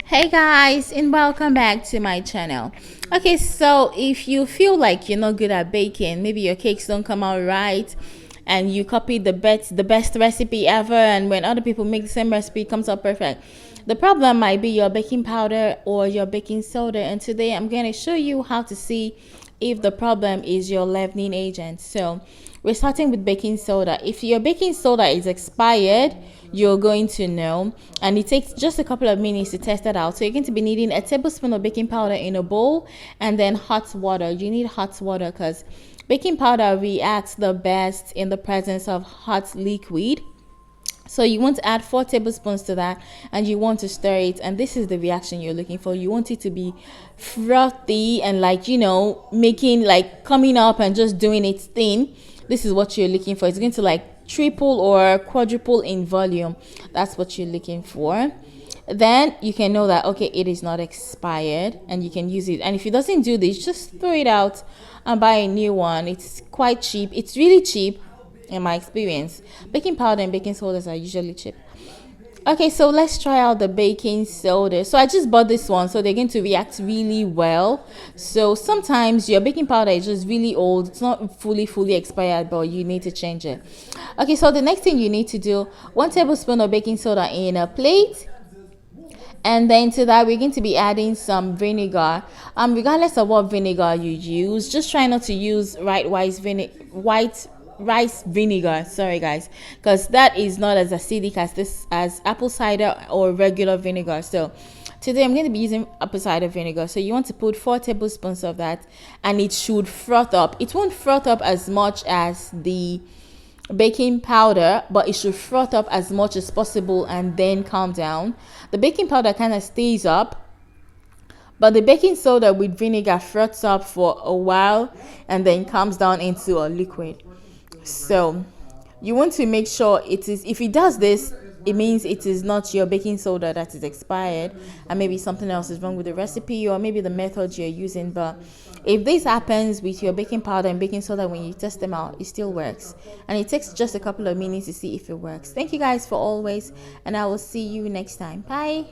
Hey guys, and welcome back to my channel. Okay, so if you feel like you're not good at baking, maybe your cakes don't come out right, and you copy the best recipe ever, and when other people make the same recipe, it comes out perfect. The problem might be your baking powder or your baking soda, and today I'm going to show you how to see if the problem is your leavening agent. So we're starting with baking soda. If your baking soda is expired, you're going to know, and it takes just a couple of minutes to test that out. So you're going to be needing a tablespoon of baking powder in a bowl, and then hot water. You need hot water because baking powder reacts the best in the presence of hot liquid. So you want to add 4 tablespoons to that, and you want to stir it, and this is the reaction you're looking for. You want it to be frothy and, like, making, like, coming up and just doing its thing. This is what you're looking for. It's going to, like, triple or quadruple in volume. That's what you're looking for. Then you can know that, okay, it is not expired, and you can use it. And if it doesn't do this, just throw it out and buy a new one. It's quite cheap. It's really cheap in my experience. Baking powder and baking sodas are usually cheap. Okay, so let's try out the baking soda. So I just bought this one, so they're going to react really well. So sometimes your baking powder is just really old. It's not fully expired, but you need to change it. Okay, so the next thing you need to do, 1 tablespoon of baking soda in a plate. And then to that, we're going to be adding some vinegar. Regardless of what vinegar you use, just try not to use white rice vinegar, sorry guys, because that is not as acidic as apple cider or regular vinegar. So today I'm going to be using apple cider vinegar. So you want to put 4 tablespoons of that, and it should froth up. It won't froth up as much as the baking powder, but it should froth up as much as possible and then calm down. The baking powder kind of stays up, but the baking soda with vinegar froths up for a while and then calms down into a liquid. So you want to make sure it is, if it does this, it means it is not your baking soda that is expired, and maybe something else is wrong with the recipe, or maybe the method you're using. But if this happens with your baking powder and baking soda, when you test them out, it still works, and it takes just a couple of minutes to see if it works. Thank you guys for always, and I will see you next time. Bye.